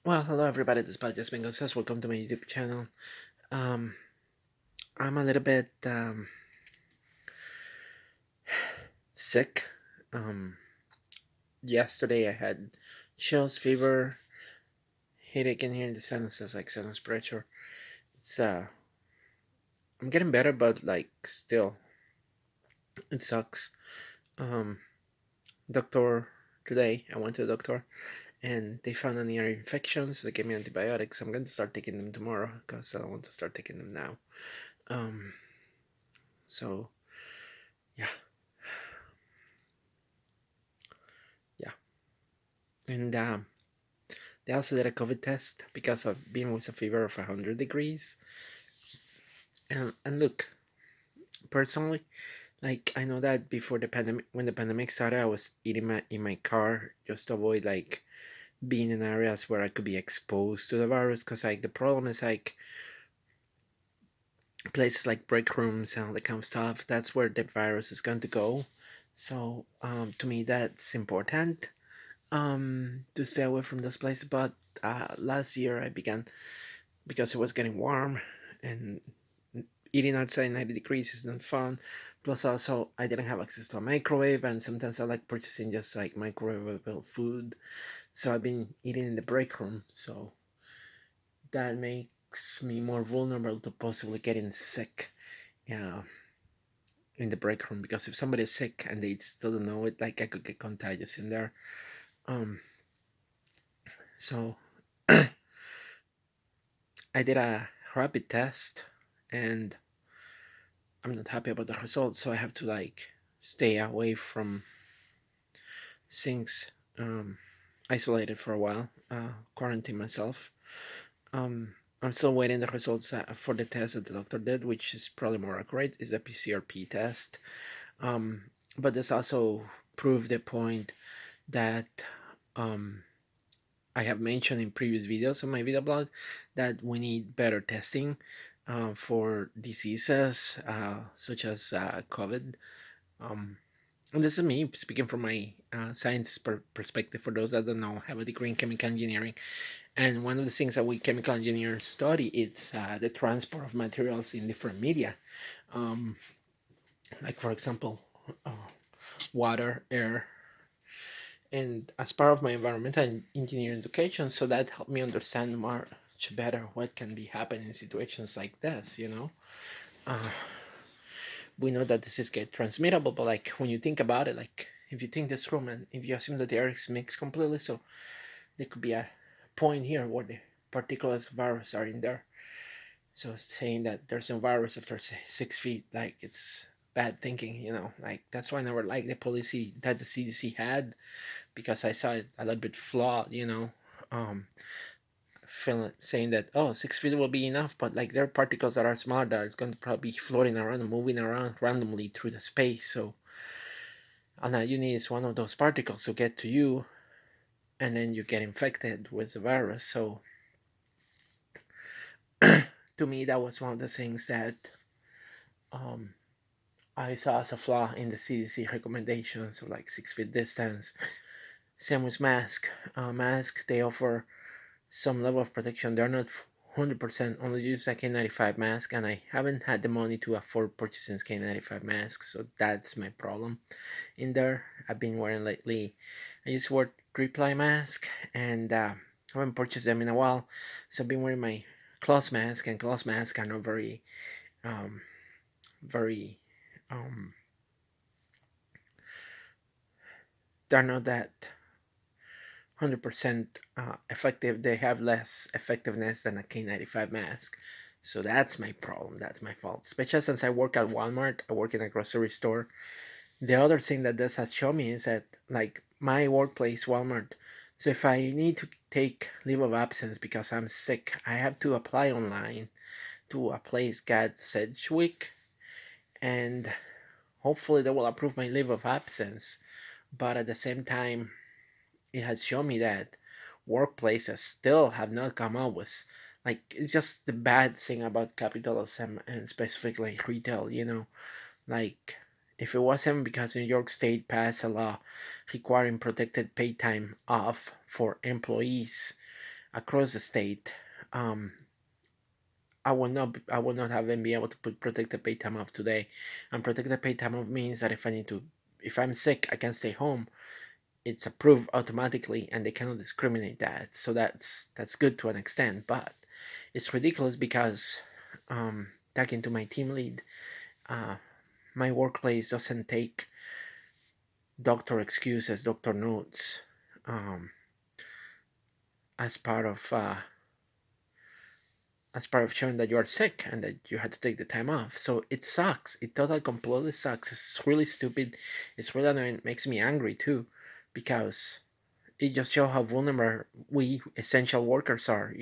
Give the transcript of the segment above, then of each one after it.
Well, hello everybody, this is Podcast Bingo Says. Welcome to my YouTube channel. Um, I'm a little bit sick. Um, Yesterday I had chills, fever, headache in here, and the sinuses, like sinus pressure. It's I'm getting better, but like still, it sucks. Um, Doctor today, I went to the doctor, and they found an ear infection, so they gave me antibiotics. I'm going to start taking them tomorrow because I don't want to start taking them now. Um, so yeah, yeah, and they also did a COVID test because of being with a fever of 100 degrees. And look, personally, like I know that before the pandemic, when the pandemic started, I was eating in my car just to avoid like being in areas where I could be exposed to the virus. Because like the problem is like places like break rooms and all that kind of stuff. That's where the virus is going to go. So to me, that's important. To stay away from those places. But last year I began because it was getting warm and eating outside 90 degrees is not fun. Plus, also, I didn't have access to a microwave, and sometimes I like purchasing just like microwavable food. So I've been eating in the break room. So that makes me more vulnerable to possibly getting sick. Yeah, in the break room because if somebody's sick and they still don't know it, like I could get contagious in there. Um, so I did a rapid test, and I'm not happy about the results. So I have to like stay away from things, isolated for a while, quarantine myself. Um, I'm still waiting the results for the test that the doctor did, which is probably more accurate, is the PCRP test. Um, but this also proved the point that um, I have mentioned in previous videos on my video blog that we need better testing for diseases such as COVID. Um, And this is me speaking from my scientist perspective. For those that don't know, I have a degree in chemical engineering, and one of the things that we chemical engineers study is the transport of materials in different media, um, like for example, uh, water, air, and as part of my environmental engineering education, so that helped me understand much better what can be happening in situations like this. Uh, we know that this is get transmittable, but like when you think about it, like if you think this room and if you assume that the air is mixed completely, so there could be a point here where the particles virus are in there. So saying that there's no virus after 6 feet, like it's bad thinking. Like that's why I never liked the policy that the CDC had because I saw it a little bit flawed. Um, feeling saying that 6 feet will be enough, but like there are particles that are smaller that are going to probably be floating around and moving around randomly through the space. So all that you need is one of those particles to get to you, and then you get infected with the virus. So to me, that was one of the things that um, I saw as a flaw in the CDC recommendations of like 6 feet distance. Same with mask. Mask they offer some level of protection. They're not 100%. Only use a K95 mask, and I haven't had the money to afford purchasing K95 masks, so that's my problem in there. I've been wearing lately. I just wore 3-ply mask, and I haven't purchased them in a while, so I've been wearing my cloth mask, and cloth masks are not um, very, um, they're not that 100% effective. They have less effectiveness than a K95 mask. So that's my problem. That's my fault. Especially since I work at Walmart, I work in a grocery store. The other thing that this has shown me is that, like, my workplace, Walmart. So if I need to take leave of absence because I'm sick, I have to apply online to a place called Sedgwick, and hopefully they will approve my leave of absence. But at the same time, it has shown me that workplaces still have not come up with, like, it's just the bad thing about capitalism and specifically retail. Like, if it wasn't because New York State passed a law requiring protected pay time off for employees, across the state, um, I will not have them be able to put protected paid time off today. And protected paid time off means that if I'm sick, I can stay home. It's approved automatically, and they cannot discriminate that. So that's good to an extent, but it's ridiculous because, talking to my team lead, uh, my workplace doesn't take doctor excuses, doctor notes, um, as part of showing that you are sick and that you had to take the time off. So it sucks. It totally completely sucks. It's really stupid. It's really annoying. It makes me angry too, because it just shows how vulnerable we essential workers are,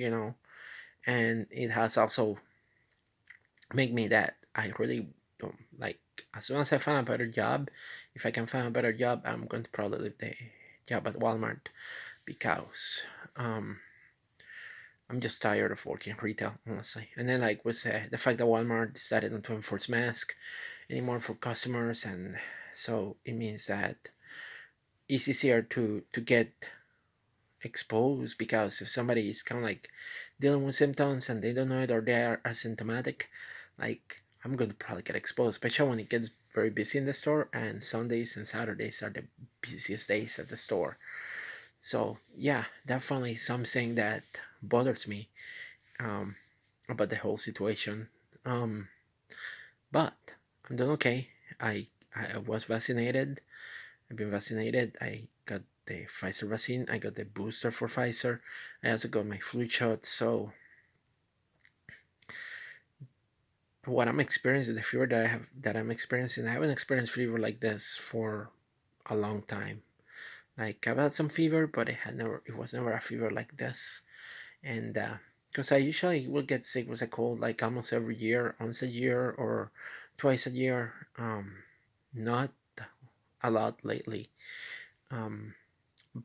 And it has also made me that I really don't like. As soon as I find a better job, if I can find a better job, I'm going to probably leave the job at Walmart because, um, I'm just tired of working retail, honestly. And then, like, with the fact that Walmart decided not to enforce mask anymore for customers, and so it means that it's easier to get exposed, because if somebody is kind of like dealing with symptoms and they don't know it, or they are asymptomatic, like, I'm going to probably get exposed, especially when it gets very busy in the store, and Sundays and Saturdays are the busiest days at the store. So yeah, definitely something that bothers me, um, about the whole situation. Um, but I'm doing okay. I was vaccinated. I've been vaccinated. I got the Pfizer vaccine. I got the booster for Pfizer. I also got my flu shot. So what I'm experiencing, the fever that I'm experiencing, I haven't experienced fever like this for a long time. Like, I've had some fever, but it was never a fever like this. And because I usually will get sick with a cold like almost every year, once a year or twice a year. Not a lot lately. Um,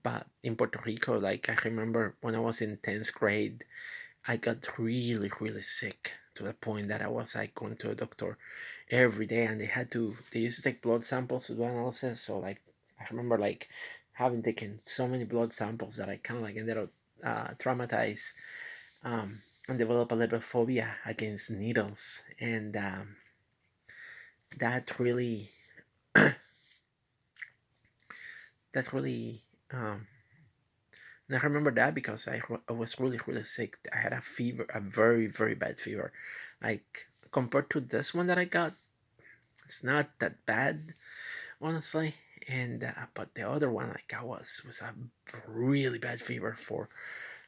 but in Puerto Rico, like, I remember when I was in 10th grade, I got really, really sick to the point that I was like going to a doctor every day, and they used to take blood samples to do analysis. So, like, I remember like having taken so many blood samples that I kind of like ended up traumatized, and develop a little phobia against needles, and that really that really and I remember that because I was really, really sick. I had a fever, a very, very bad fever. Like, compared to this one that I got, it's not that bad, honestly. And but the other one I got was a really bad fever for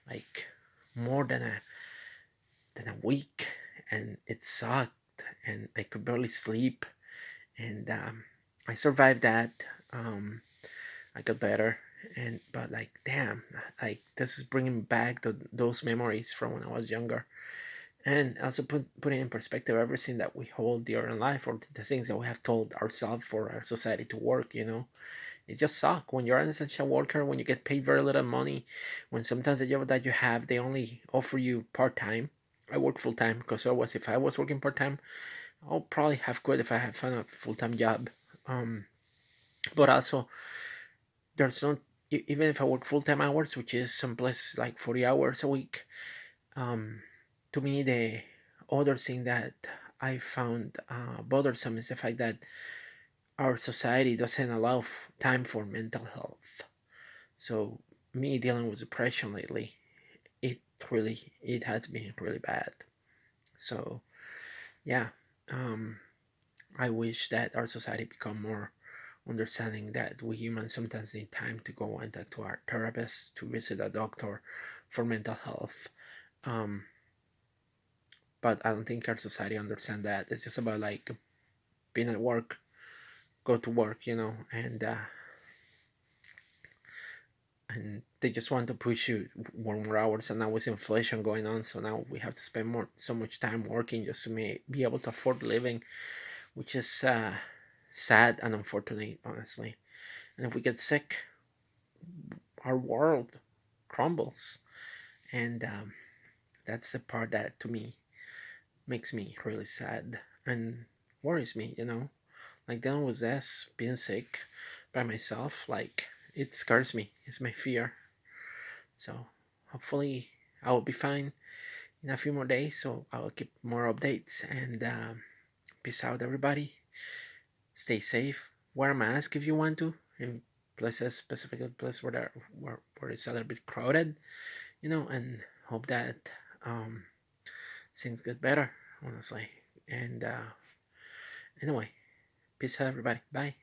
like more than a week, and it sucked, and I could barely sleep, and I survived that. Um, I got better, and but like, damn, like, this is bringing back those memories from when I was younger, and also putting in perspective everything that we hold dear in life, or the things that we have told ourselves for our society to work. It just sucks when you're an essential worker, when you get paid very little money, when sometimes the job that you have they only offer you part time. I work full time because otherwise, if I was working part time, I'll probably have quit if I had found a full time job. Um, but also, there's not even if I work full time hours, which is someplace like 40 hours a week. Um, to me, the other thing that I found bothersome is the fact that our society doesn't allow time for mental health. So me dealing with depression lately, it it has been really bad. So yeah, um, I wish that our society become more understanding that we humans sometimes need time to go and talk to our therapist, to visit a doctor for mental health. Um, but I don't think our society understand that. It's just about like being at work, go to work, and they just want to push you more hours. And now with inflation going on, so now we have to spend so much time working just to be able to afford living, which is sad and unfortunate, honestly. And if we get sick, our world crumbles, and that's the part that to me makes me really sad and worries me. Like, dealing with this, being sick by myself, like, it scares me. It's my fear. So hopefully, I will be fine in a few more days, so I will keep more updates. And peace out, everybody. Stay safe. Wear a mask if you want to in places, specifically places where it's a little bit crowded, and hope that um, things get better, honestly. And anyway, peace out, everybody. Bye.